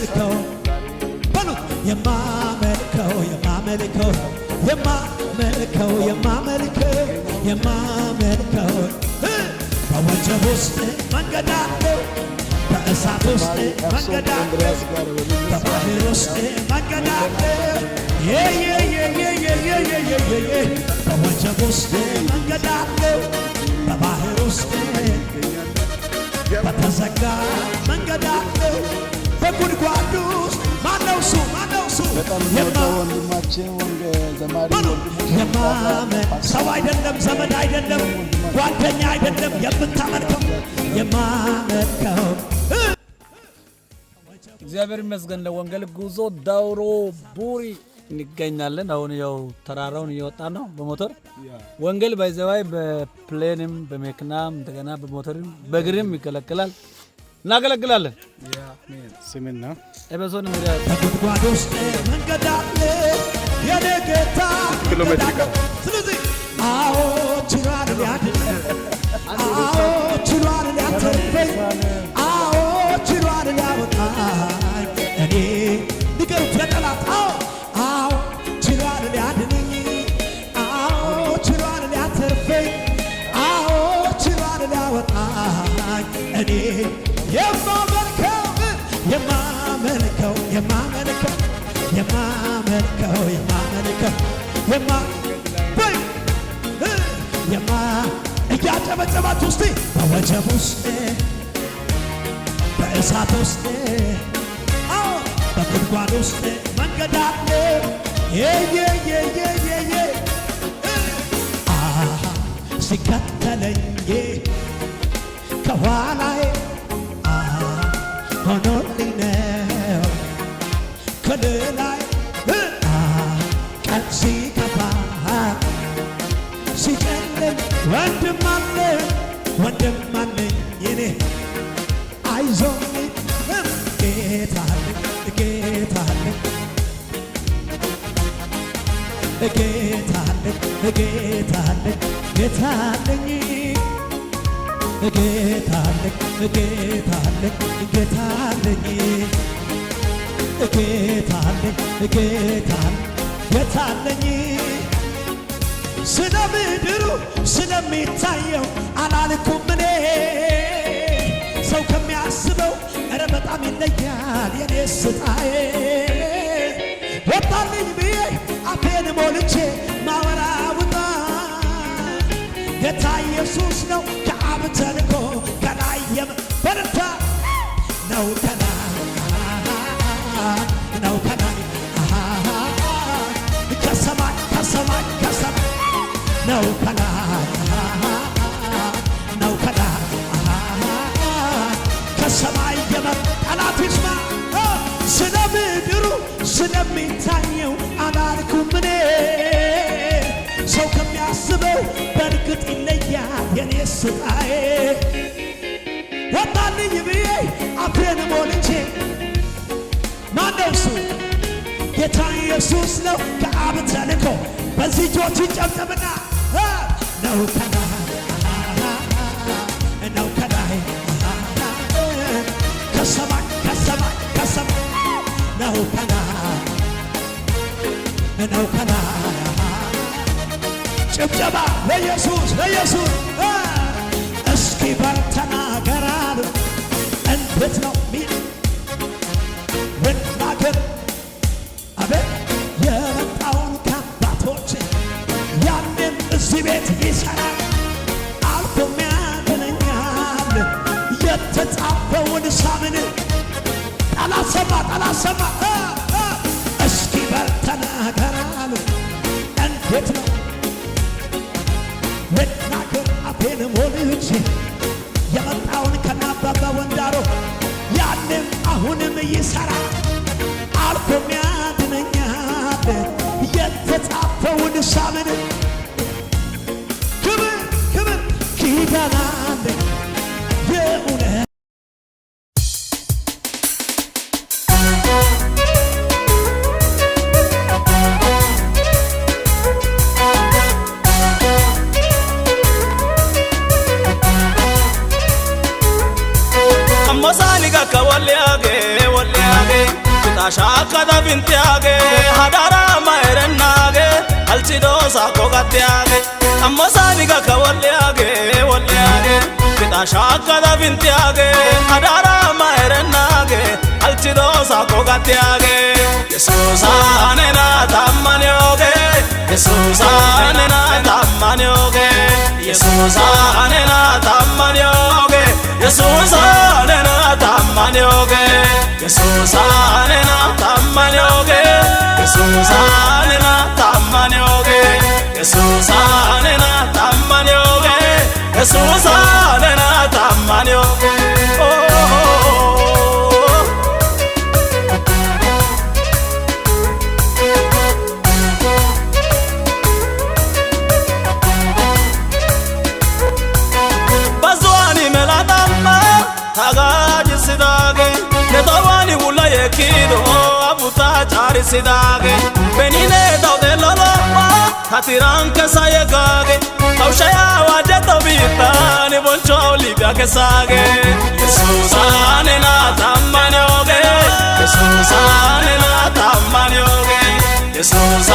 የማመልከው በሉት የማመልከው የማመልከው የማመልከው የማመልከው የማመልከው በወጀብ ውስጥ መንገድ አለው በእሳት ውስጥ መንገድ አለው በባህር ውስጥ መንገድ አለው በወጀብ ውስጥ መንገድ አለው በባህር ውስጥ በተዘጋ መንገድ አለው በጉድጓድ ውስጥ ማነው እሱ የማመን ሰው አይደለም ዘመድ አይደለም ጓደኛ አይደለም የምታመልከው የማመልከው እግዚአብሔር ይመስገን። ለወንጌል ጉዞ ዳውሮ ቡሪ እንገኛለን። አሁን ያው ተራራውን እየወጣ ነው በሞተር ወንጌል ባይዘዋይ በፕሌንም በመኪናም እንደገና በሞተርም በእግርም ይከለከላል። እናገለግላለን። ስምና ኤበሶን ሚዲያ በጉድጓድ ውስጥ መንገድ አለ የኔ ጌታ ኪሎሜትር ስለዚህ አዎ ችሏል ሊያድነኝ አዎ ችሏል ሊያተርፈኝ አዎ ችሏል ሊያወጣኝ እኔ ንገሩት ለጠላት አዎ ችሏል ሊያድነኝ አዎ ችሏል ሊያተርፈኝ አዎ ችሏል ሊያወጣኝ እኔ የማመልከው እያጨበጨባችሁ እስቲ በወጀብ ውስጥ በእሳት ውስጥ በጉድጓድ ውስጥ መንገድ አለ ሲከተለኝ ከኋላዬ ሆኖልኝ ነው ከሌላይ ቀን ሲከፋ ሲጨልም ወንድም አለኝ የኔ አይዞህ ጌታ አለኝ ጌታ አለኝ ጌታ አለኝ ጌታ አለኝ ጌታ አለኝ ጌታ አለኝ ጌታ አለኝ ጌታ አለኝ ጌታ አለኝ ጌታ አለኝ ስለ ምድሩ ስለሚታየው አላልኩም እኔ ሰው ከሚያስበው ኧረ በጣም ይለያል የኔ ስጣዬ ወጣልኝ ብዬ አፌን ሞልቼ ማወራውና ጌታ ኢየሱስ ነው ከአብ ተልኮ ከላይ የበረታ ነው ከላይ ነው ከላይ ከሰማይ ከሰማይ ከሰማይ ነው ከላይ ነው ከላይ ከሰማይ የመጣ ጠላት ይስማ ስለ ምድሩ ስለሚታየው አላልኩም እኔ ሰው ከሚያስበው በእርግጥ ይለያል የኔ ስጣዬ ወጣልኝ ብዬ አፌን ሞልቼ ማነው እሱ ጌታ ኢየሱስ ነው ከአብ ተልኮ በዚህ እጆች ይጨብጨብና ነው ከላይ ነው ከላይ ከሰማይ ከሰማይ ከሰማይ ነው ከላይ ነው ከላይ ጭብጨባ ለኢየሱስ ለኢየሱስ እስኪ በርተናገር አሉ እንዴት ነው ሚል ልናገር አቤት የመጣውን ከአባቶች ያንን እዚህ ቤት ይሠራል አልፎም ያድነኛል የተጻፈውን ሳምን ጠላት ሰማ እስኪ በርተናገር አሉ እንዴት ነው ልናገር አፌን ሞልቼ የመጣውን ከናባባ ወንዳሮ ያንም አሁንም ይሠራል አልፎም ያድነኛል የተጻፈውን ሳምን ክብር ክብር ኪዳን አለኝ የእውነት Masaliga ka waliage shaka da bintiage hadara maerenage alchido sako gatiage amma saniga ka waliage bita shaka da bintiage hadara maerenage alchido sako gatiage Jesus anena tamanyoge Jesus anena tamanyoge Jesus anena tamanyoge Jesus anena tamanyoge Jesus anena tamanyoge Jesus anena tamanyoge Jesus anena tamanyoge Jesus anena tamanyoge kido abuta chari sidage benine dawde lolo hatiran ke sayegage tawshaya wade tabita ni boncho libya ke sage Jesus anena tamanyoge Jesus anena tamanyoge Jesus